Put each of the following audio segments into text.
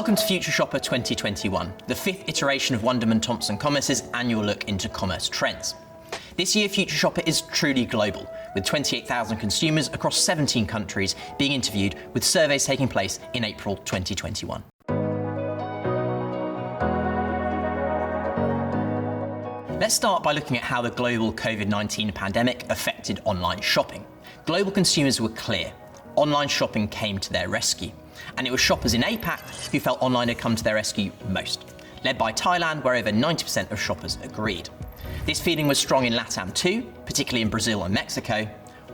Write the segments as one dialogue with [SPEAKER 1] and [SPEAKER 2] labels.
[SPEAKER 1] Welcome to Future Shopper 2021, the fifth iteration of Wunderman Thompson Commerce's annual look into commerce trends. This year, Future Shopper is truly global, with 28,000 consumers across 17 countries being interviewed, with surveys taking place in April 2021. Let's start by looking at how the global COVID-19 pandemic affected online shopping. Global consumers were clear. Online shopping came to their rescue. And it was shoppers in APAC who felt online had come to their rescue most, led by Thailand, where over 90% of shoppers agreed. This feeling was strong in LATAM too, particularly in Brazil and Mexico,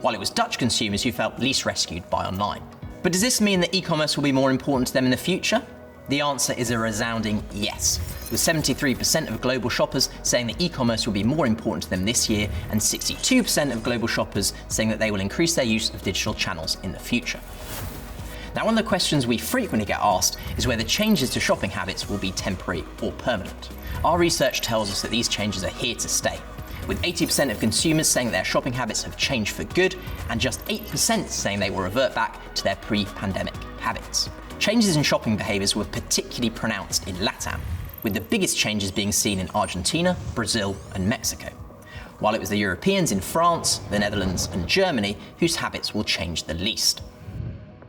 [SPEAKER 1] while it was Dutch consumers who felt least rescued by online. But does this mean that e-commerce will be more important to them in the future? The answer is a resounding yes, with 73% of global shoppers saying that e-commerce will be more important to them this year, and 62% of global shoppers saying that they will increase their use of digital channels in the future. Now, one of the questions we frequently get asked is whether changes to shopping habits will be temporary or permanent. Our research tells us that these changes are here to stay, with 80% of consumers saying that their shopping habits have changed for good, and just 8% saying they will revert back to their pre-pandemic habits. Changes in shopping behaviours were particularly pronounced in LATAM, with the biggest changes being seen in Argentina, Brazil and Mexico, while it was the Europeans in France, the Netherlands and Germany whose habits will change the least.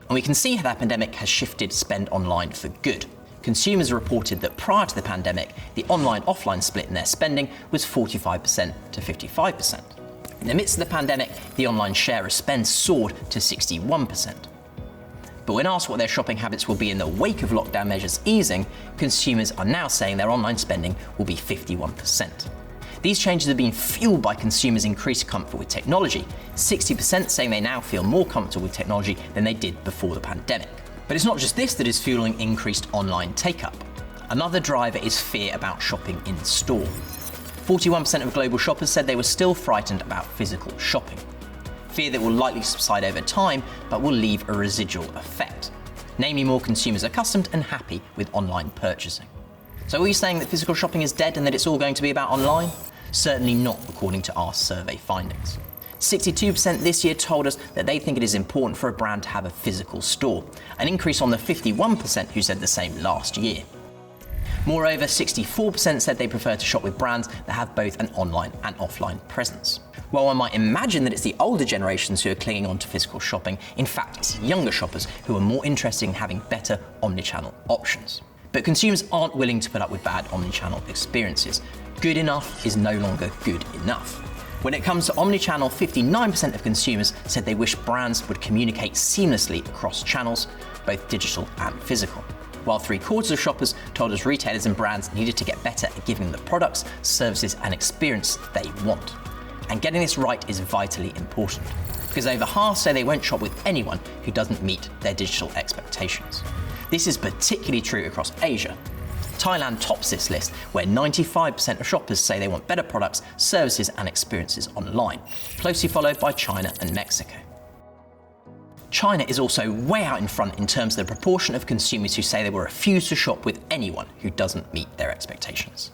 [SPEAKER 1] And we can see how that pandemic has shifted spend online for good. Consumers reported that prior to the pandemic, the online-offline split in their spending was 45% to 55%. In the midst of the pandemic, the online share of spend soared to 61%. But when asked what their shopping habits will be in the wake of lockdown measures easing, consumers are now saying their online spending will be 51%. These changes have been fueled by consumers' increased comfort with technology, 60% saying they now feel more comfortable with technology than they did before the pandemic. But it's not just this that is fueling increased online take-up. Another driver is fear about shopping in store. 41% of global shoppers said they were still frightened about physical shopping. Fear that will likely subside over time, but will leave a residual effect. Namely, more consumers are accustomed and happy with online purchasing. So are you saying that physical shopping is dead and that it's all going to be about online? Certainly not, according to our survey findings. 62% this year told us that they think it is important for a brand to have a physical store, an increase on the 51% who said the same last year. Moreover, 64% said they prefer to shop with brands that have both an online and offline presence. While one might imagine that it's the older generations who are clinging on to physical shopping, in fact, it's younger shoppers who are more interested in having better omnichannel options. But consumers aren't willing to put up with bad omnichannel experiences. Good enough is no longer good enough. When it comes to omnichannel, 59% of consumers said they wish brands would communicate seamlessly across channels, both digital and physical. While 3/4 of shoppers told us retailers and brands needed to get better at giving the products, services and experience they want. And getting this right is vitally important, because over half say they won't shop with anyone who doesn't meet their digital expectations. This is particularly true across Asia. Thailand tops this list, where 95% of shoppers say they want better products, services and experiences online, closely followed by China and Mexico. China is also way out in front in terms of the proportion of consumers who say they will refuse to shop with anyone who doesn't meet their expectations.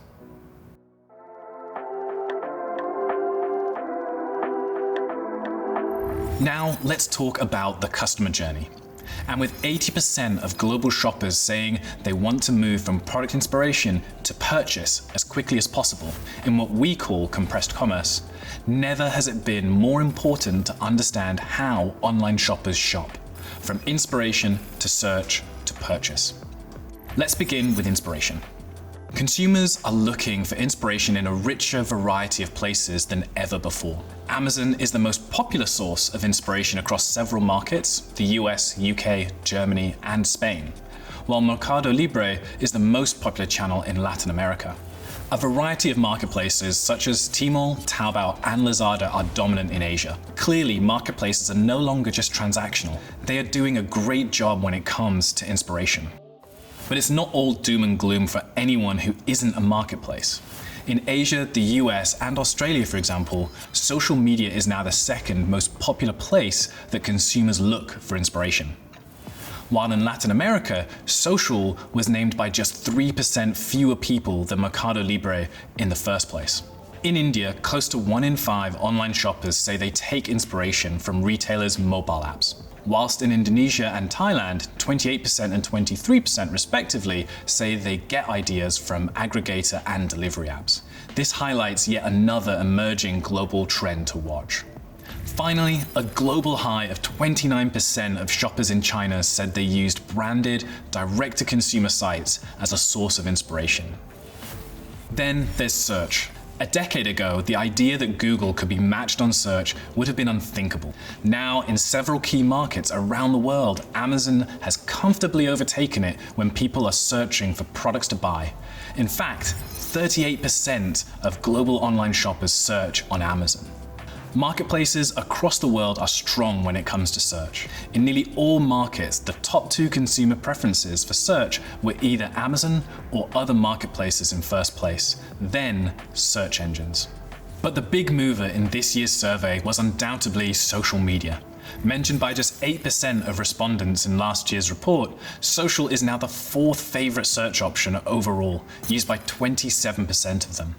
[SPEAKER 2] Now let's talk about the customer journey. And with 80% of global shoppers saying they want to move from product inspiration to purchase as quickly as possible in what we call compressed commerce, never has it been more important to understand how online shoppers shop, from inspiration to search to purchase. Let's begin with inspiration. Consumers are looking for inspiration in a richer variety of places than ever before. Amazon is the most popular source of inspiration across several markets, the US, UK, Germany, and Spain, while Mercado Libre is the most popular channel in Latin America. A variety of marketplaces such as Tmall, Taobao, and Lazada are dominant in Asia. Clearly, marketplaces are no longer just transactional. They are doing a great job when it comes to inspiration. But it's not all doom and gloom for anyone who isn't a marketplace. In Asia, the US, and Australia, for example, social media is now the second most popular place that consumers look for inspiration. While in Latin America, social was named by just 3% fewer people than Mercado Libre in the first place. In India, close to 1 in 5 online shoppers say they take inspiration from retailers' mobile apps. whilst in Indonesia and Thailand, 28% and 23% respectively say they get ideas from aggregator and delivery apps. This highlights yet another emerging global trend to watch. Finally, a global high of 29% of shoppers in China said they used branded, direct-to-consumer sites as a source of inspiration. Then there's search. A decade ago, the idea that Google could be matched on search would have been unthinkable. Now, in several key markets around the world, Amazon has comfortably overtaken it when people are searching for products to buy. In fact, 38% of global online shoppers search on Amazon. Marketplaces across the world are strong when it comes to search. In nearly all markets, the top 2 consumer preferences for search were either Amazon or other marketplaces in first place, then search engines. But the big mover in this year's survey was undoubtedly social media. Mentioned by just 8% of respondents in last year's report, social is now the 4th favorite search option overall, used by 27% of them.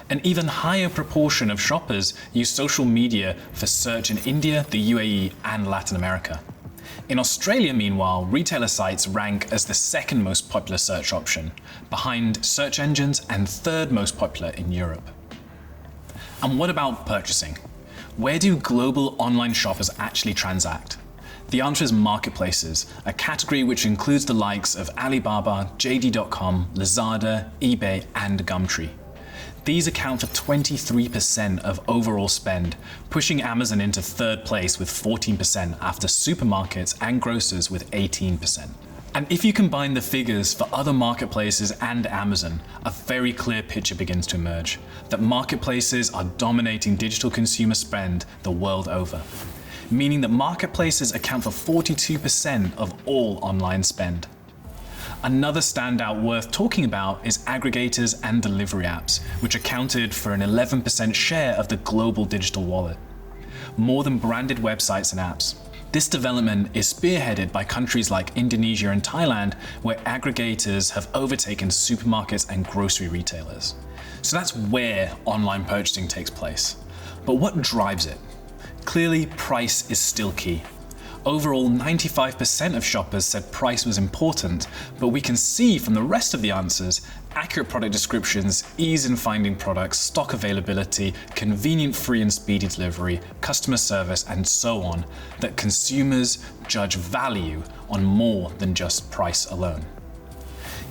[SPEAKER 2] An even higher proportion of shoppers use social media for search in India, the UAE, and Latin America. In Australia, meanwhile, retailer sites rank as the 2nd most popular search option, behind search engines and 3rd most popular in Europe. And what about purchasing? Where do global online shoppers actually transact? The answer is marketplaces, a category which includes the likes of Alibaba, JD.com, Lazada, eBay, and Gumtree. These account for 23% of overall spend, pushing Amazon into 3rd place with 14% after supermarkets and grocers with 18%. And if you combine the figures for other marketplaces and Amazon, a very clear picture begins to emerge, that marketplaces are dominating digital consumer spend the world over, meaning that marketplaces account for 42% of all online spend. Another standout worth talking about is aggregators and delivery apps, which accounted for an 11% share of the global digital wallet, more than branded websites and apps. This development is spearheaded by countries like Indonesia and Thailand, where aggregators have overtaken supermarkets and grocery retailers. So that's where online purchasing takes place. But what drives it? Clearly, price is still key. Overall, 95% of shoppers said price was important, but we can see from the rest of the answers, accurate product descriptions, ease in finding products, stock availability, convenient free and speedy delivery, customer service, and so on, that consumers judge value on more than just price alone.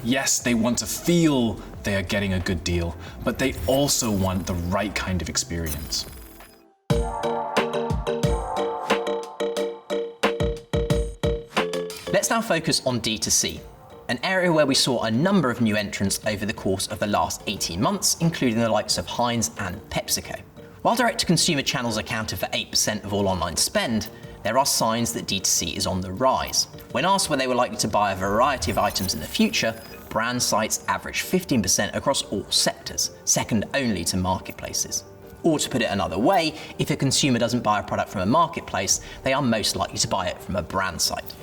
[SPEAKER 2] Yes, they want to feel they are getting a good deal, but they also want the right kind of experience.
[SPEAKER 1] Let's now focus on D2C, an area where we saw a number of new entrants over the course of the last 18 months, including the likes of Heinz and PepsiCo. While direct-to-consumer channels accounted for 8% of all online spend, there are signs that D2C is on the rise. When asked where they were likely to buy a variety of items in the future, brand sites averaged 15% across all sectors, second only to marketplaces. Or to put it another way, if a consumer doesn't buy a product from a marketplace, they are most likely to buy it from a brand site.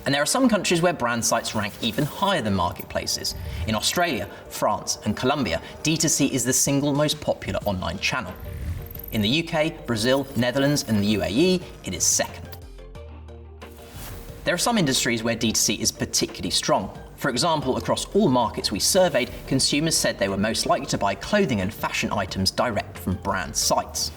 [SPEAKER 1] And there are some countries where brand sites rank even higher than marketplaces. In Australia, France, and Colombia, D2C is the single most popular online channel. In the UK, Brazil, Netherlands, and the UAE, it is 2nd. There are some industries where D2C is particularly strong. For example, across all markets we surveyed, consumers said they were most likely to buy clothing and fashion items direct from brand sites.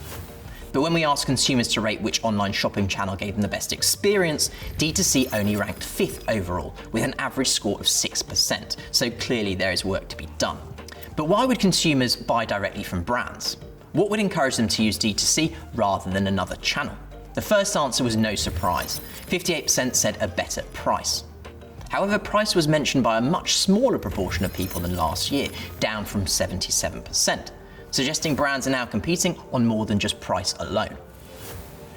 [SPEAKER 1] But when we asked consumers to rate which online shopping channel gave them the best experience, D2C only ranked 5th overall, with an average score of 6%, so clearly there is work to be done. But why would consumers buy directly from brands? What would encourage them to use D2C rather than another channel? The first answer was no surprise. 58% said a better price. However, price was mentioned by a much smaller proportion of people than last year, down from 77%. Suggesting brands are now competing on more than just price alone.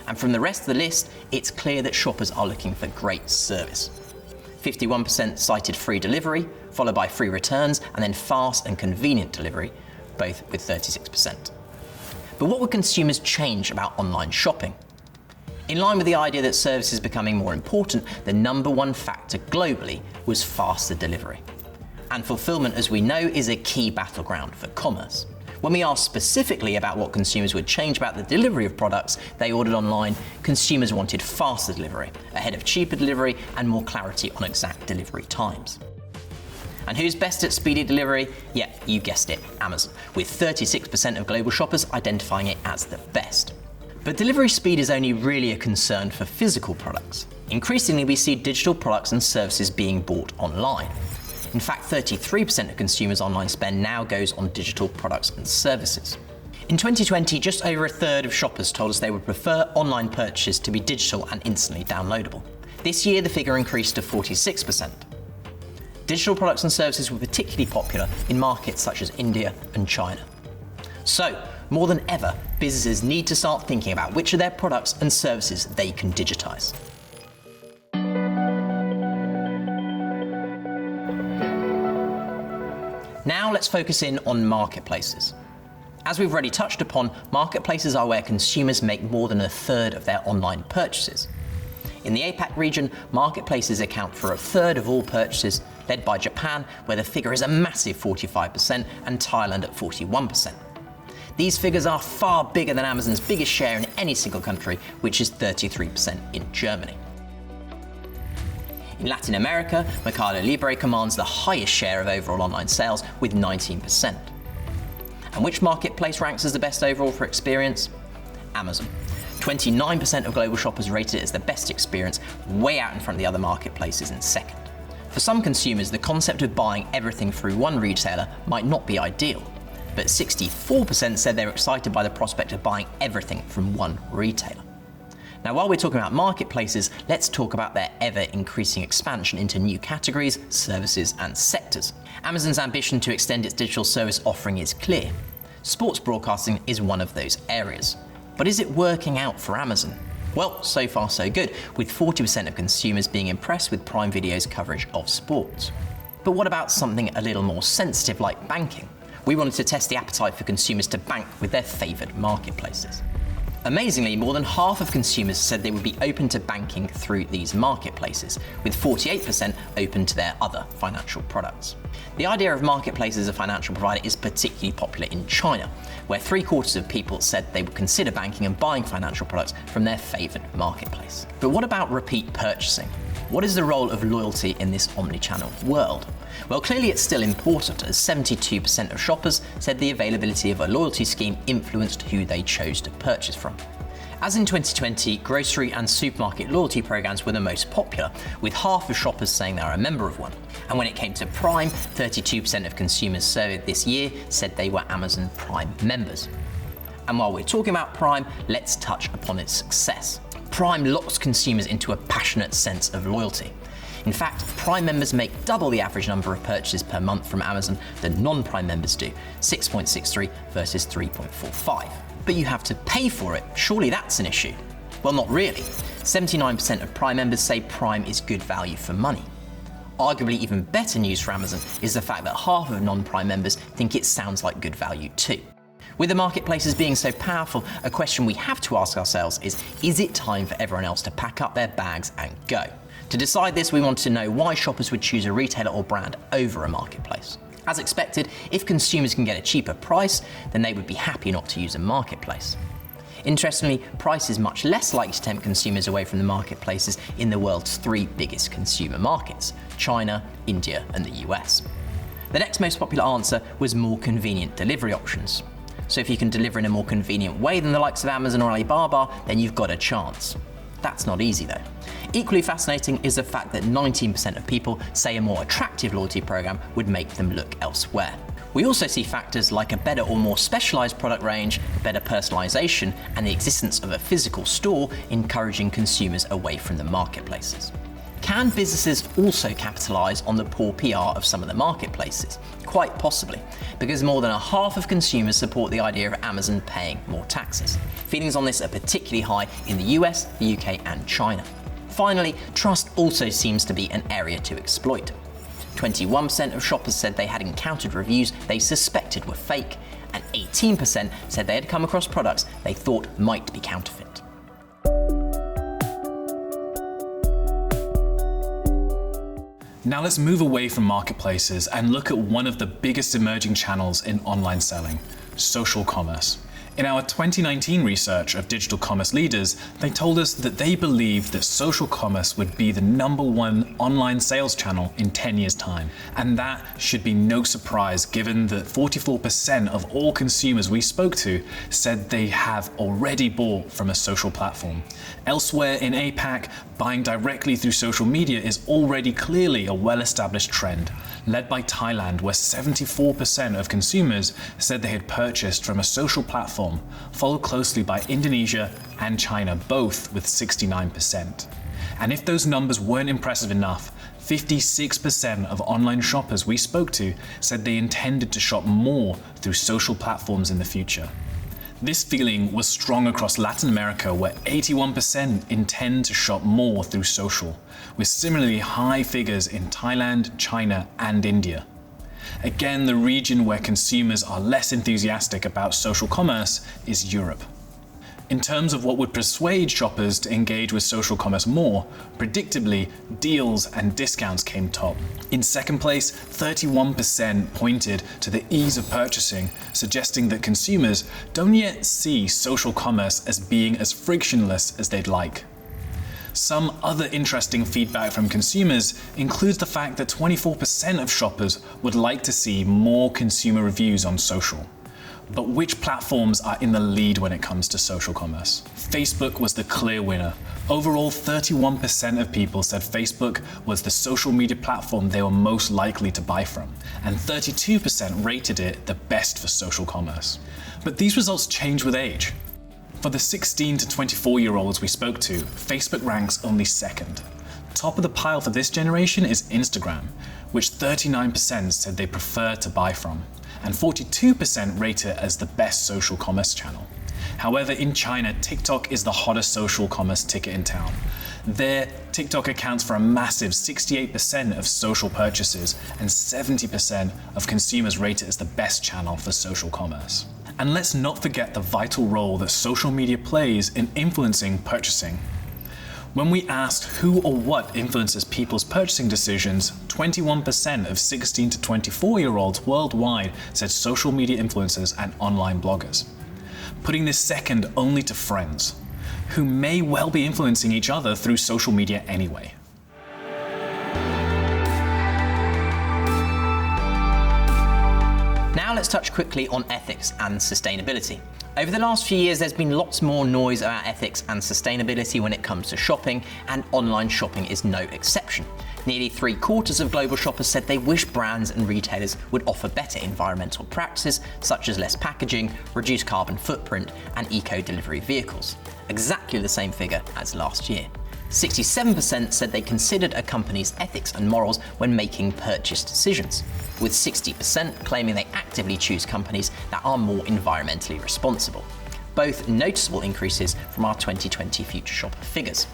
[SPEAKER 1] And from the rest of the list, it's clear that shoppers are looking for great service. 51% cited free delivery, followed by free returns, and then fast and convenient delivery, both with 36%. But what would consumers change about online shopping? In line with the idea that service is becoming more important, the number one factor globally was faster delivery. And fulfillment, as we know, is a key battleground for commerce. When we asked specifically about what consumers would change about the delivery of products they ordered online, consumers wanted faster delivery, ahead of cheaper delivery, and more clarity on exact delivery times. And who's best at speedy delivery? Yeah, you guessed it, Amazon, with 36% of global shoppers identifying it as the best. But delivery speed is only really a concern for physical products. Increasingly, we see digital products and services being bought online. In fact, 33% of consumers' online spend now goes on digital products and services. In 2020, just over a third of shoppers told us they would prefer online purchases to be digital and instantly downloadable. This year, the figure increased to 46%. Digital products and services were particularly popular in markets such as India and China. So, more than ever, businesses need to start thinking about which of their products and services they can digitize. Now let's focus in on marketplaces. As we've already touched upon, marketplaces are where consumers make more than a third of their online purchases. In the APAC region, marketplaces account for a third of all purchases, led by Japan, where the figure is a massive 45%, and Thailand at 41%. These figures are far bigger than Amazon's biggest share in any single country, which is 33% in Germany. In Latin America, Mercado Libre commands the highest share of overall online sales with 19%. And which marketplace ranks as the best overall for experience? Amazon. 29% of global shoppers rated it as the best experience, way out in front of the other marketplaces in second. For some consumers, the concept of buying everything through one retailer might not be ideal, but 64% said they were excited by the prospect of buying everything from one retailer. Now, while we're talking about marketplaces, let's talk about their ever-increasing expansion into new categories, services, and sectors. Amazon's ambition to extend its digital service offering is clear. Sports broadcasting is one of those areas. But is it working out for Amazon? Well, so far so good, with 40% of consumers being impressed with Prime Video's coverage of sports. But what about something a little more sensitive like banking? We wanted to test the appetite for consumers to bank with their favoured marketplaces. Amazingly, more than half of consumers said they would be open to banking through these marketplaces, with 48% open to their other financial products. The idea of marketplaces as a financial provider is particularly popular in China, where 3/4 of people said they would consider banking and buying financial products from their favoured marketplace. But what about repeat purchasing? What is the role of loyalty in this omnichannel world? Well, clearly it's still important, as 72% of shoppers said the availability of a loyalty scheme influenced who they chose to purchase from. As in 2020, grocery and supermarket loyalty programs were the most popular, with half of shoppers saying they are a member of one. And when it came to Prime, 32% of consumers surveyed this year said they were Amazon Prime members. And while we're talking about Prime, let's touch upon its success. Prime locks consumers into a passionate sense of loyalty. In fact, Prime members make double the average number of purchases per month from Amazon than non-Prime members do, 6.63 versus 3.45. But you have to pay for it. Surely that's an issue. Well, not really. 79% of Prime members say Prime is good value for money. Arguably even better news for Amazon is the fact that half of non-Prime members think it sounds like good value too. With the marketplaces being so powerful, a question we have to ask ourselves is it time for everyone else to pack up their bags and go? To decide this, we wanted to know why shoppers would choose a retailer or brand over a marketplace. As expected, if consumers can get a cheaper price, then they would be happy not to use a marketplace. Interestingly, price is much less likely to tempt consumers away from the marketplaces in the world's 3 biggest consumer markets: China, India, and the US. The next most popular answer was more convenient delivery options. So if you can deliver in a more convenient way than the likes of Amazon or Alibaba, then you've got a chance. That's not easy though. Equally fascinating is the fact that 19% of people say a more attractive loyalty program would make them look elsewhere. We also see factors like a better or more specialized product range, better personalization, and the existence of a physical store encouraging consumers away from the marketplaces. Can businesses also capitalize on the poor PR of some of the marketplaces? Quite possibly, because more than a half of consumers support the idea of Amazon paying more taxes. Feelings on this are particularly high in the US, the UK, and China. Finally, trust also seems to be an area to exploit. 21% of shoppers said they had encountered reviews they suspected were fake, and 18% said they had come across products they thought might be counterfeit.
[SPEAKER 2] Now let's move away from marketplaces and look at one of the biggest emerging channels in online selling: social commerce. In our 2019 research of digital commerce leaders, they told us that they believed that social commerce would be the #1 online sales channel in 10 years' time. And that should be no surprise given that 44% of all consumers we spoke to said they have already bought from a social platform. Elsewhere in APAC, buying directly through social media is already clearly a well-established trend, led by Thailand, where 74% of consumers said they had purchased from a social platform, followed closely by Indonesia and China, both with 69%. And if those numbers weren't impressive enough, 56% of online shoppers we spoke to said they intended to shop more through social platforms in the future. This feeling was strong across Latin America, where 81% intend to shop more through social, with similarly high figures in Thailand, China, and India. Again, the region where consumers are less enthusiastic about social commerce is Europe. In terms of what would persuade shoppers to engage with social commerce more, predictably, deals and discounts came top. In second place, 31% pointed to the ease of purchasing, suggesting that consumers don't yet see social commerce as being as frictionless as they'd like. Some other interesting feedback from consumers includes the fact that 24% of shoppers would like to see more consumer reviews on social. But which platforms are in the lead when it comes to social commerce? Facebook was the clear winner. Overall, 31% of people said Facebook was the social media platform they were most likely to buy from, and 32% rated it the best for social commerce. But these results change with age. For the 16 to 24-year-olds we spoke to, Facebook ranks only second. Top of the pile for this generation is Instagram, which 39% said they prefer to buy from, and 42% rate it as the best social commerce channel. However, in China, TikTok is the hottest social commerce ticket in town. There, TikTok accounts for a massive 68% of social purchases, and 70% of consumers rate it as the best channel for social commerce. And let's not forget the vital role that social media plays in influencing purchasing. When we asked who or what influences people's purchasing decisions, 21% of 16 to 24-year-olds worldwide said social media influencers and online bloggers, putting this second only to friends, who may well be influencing each other through social media anyway.
[SPEAKER 1] Now let's touch quickly on ethics and sustainability. Over the last few years, there's been lots more noise about ethics and sustainability when it comes to shopping, and online shopping is no exception. Nearly 3/4 of global shoppers said they wish brands and retailers would offer better environmental practices, such as less packaging, reduced carbon footprint, and eco-delivery vehicles. Exactly the same figure as last year. 67% said they considered a company's ethics and morals when making purchase decisions, with 60% claiming they actively choose companies that are more environmentally responsible. Both noticeable increases from our 2020 Future Shopper figures.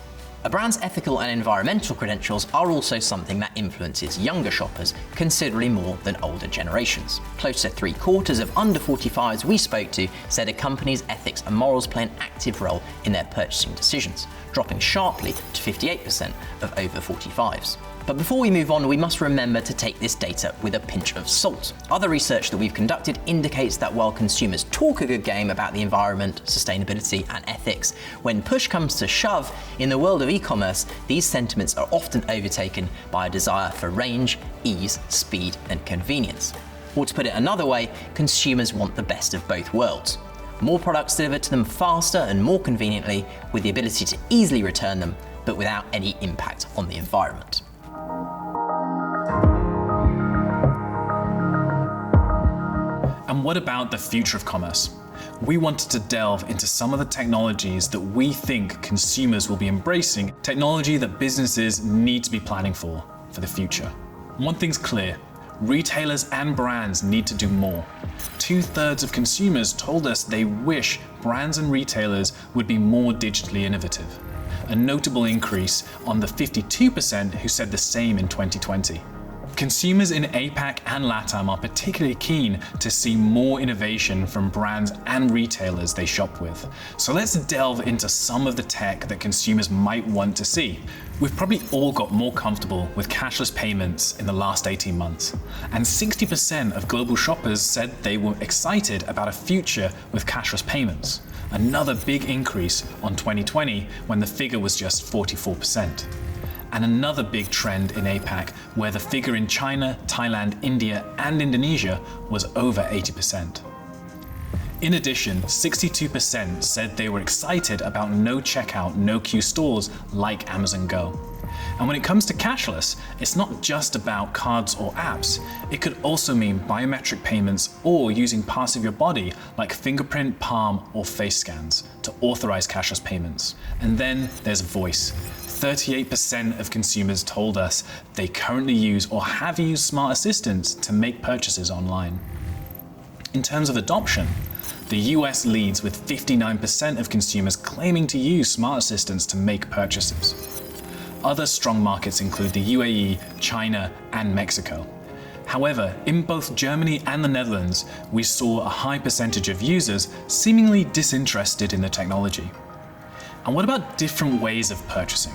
[SPEAKER 1] A brand's ethical and environmental credentials are also something that influences younger shoppers considerably more than older generations. Close to 3/4 of under 45s we spoke to said a company's ethics and morals play an active role in their purchasing decisions, dropping sharply to 58% of over 45s. But before we move on, we must remember to take this data with a pinch of salt. Other research that we've conducted indicates that while consumers talk a good game about the environment, sustainability, and ethics, when push comes to shove, in the world of e-commerce, these sentiments are often overtaken by a desire for range, ease, speed, and convenience. Or to put it another way, consumers want the best of both worlds. More products delivered to them faster and more conveniently, with the ability to easily return them, but without any impact on the environment.
[SPEAKER 2] And what about the future of commerce? We wanted to delve into some of the technologies that we think consumers will be embracing, technology that businesses need to be planning for the future. One thing's clear, retailers and brands need to do more. 2/3 of consumers told us they wish brands and retailers would be more digitally innovative, a notable increase on the 52% who said the same in 2020. Consumers in APAC and LATAM are particularly keen to see more innovation from brands and retailers they shop with. So let's delve into some of the tech that consumers might want to see. We've probably all got more comfortable with cashless payments in the last 18 months, and 60% of global shoppers said they were excited about a future with cashless payments, another big increase on 2020 when the figure was just 44%. And another big trend in APAC where the figure in China, Thailand, India, and Indonesia was over 80%. In addition, 62% said they were excited about no checkout, no queue stores like Amazon Go. And when it comes to cashless, it's not just about cards or apps. It could also mean biometric payments or using parts of your body like fingerprint, palm, or face scans to authorize cashless payments. And then there's voice. 38% of consumers told us they currently use or have used smart assistants to make purchases online. In terms of adoption, the US leads with 59% of consumers claiming to use smart assistants to make purchases. Other strong markets include the UAE, China, and Mexico. However, in both Germany and the Netherlands, we saw a high percentage of users seemingly disinterested in the technology. And what about different ways of purchasing?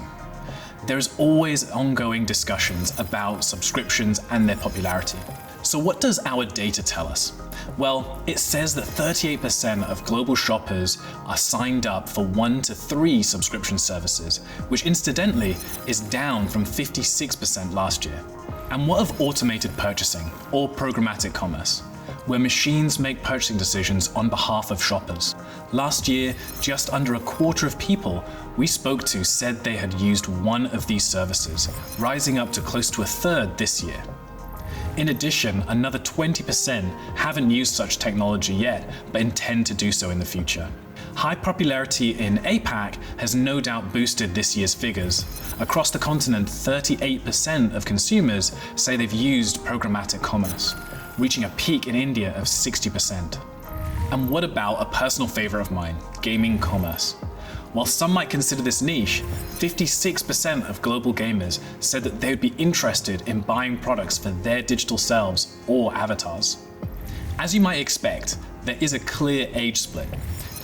[SPEAKER 2] There's always ongoing discussions about subscriptions and their popularity. So what does our data tell us? Well, it says that 38% of global shoppers are signed up for 1 to 3 subscription services, which incidentally is down from 56% last year. And what of automated purchasing or programmatic commerce, where machines make purchasing decisions on behalf of shoppers? Last year, just under a quarter of people we spoke to said they had used one of these services, rising up to close to a third this year. In addition, another 20% haven't used such technology yet, but intend to do so in the future. High popularity in APAC has no doubt boosted this year's figures. Across the continent, 38% of consumers say they've used programmatic commerce, reaching a peak in India of 60%. And what about a personal favorite of mine, gaming commerce? While some might consider this niche, 56% of global gamers said that they would be interested in buying products for their digital selves or avatars. As you might expect, there is a clear age split.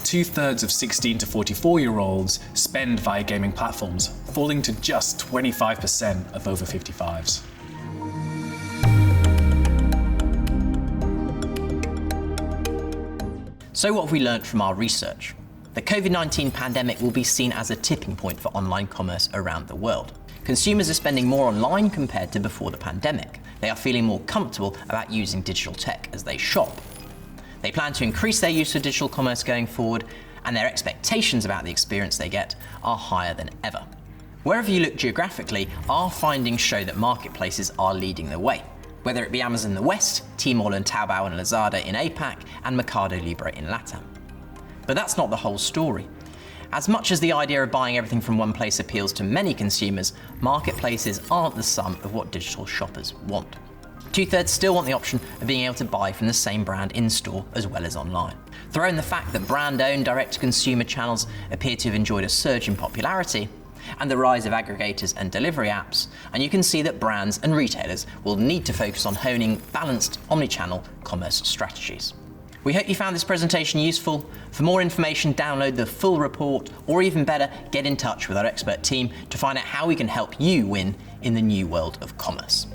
[SPEAKER 2] 2/3 of 16 to 44-year-olds spend via gaming platforms, falling to just 25% of over 55s.
[SPEAKER 1] So what have we learned from our research? The COVID-19 pandemic will be seen as a tipping point for online commerce around the world. Consumers are spending more online compared to before the pandemic. They are feeling more comfortable about using digital tech as they shop. They plan to increase their use of digital commerce going forward, and their expectations about the experience they get are higher than ever. Wherever you look geographically, our findings show that marketplaces are leading the way, whether it be Amazon in the West, Tmall and Taobao and Lazada in APAC, and Mercado Libre in LATAM. But that's not the whole story. As much as the idea of buying everything from one place appeals to many consumers, marketplaces aren't the sum of what digital shoppers want. 2/3 still want the option of being able to buy from the same brand in-store as well as online. Throw in the fact that brand-owned direct-to-consumer channels appear to have enjoyed a surge in popularity, and the rise of aggregators and delivery apps, and you can see that brands and retailers will need to focus on honing balanced omni-channel commerce strategies. We hope you found this presentation useful. For more information, download the full report, or even better, get in touch with our expert team to find out how we can help you win in the new world of commerce.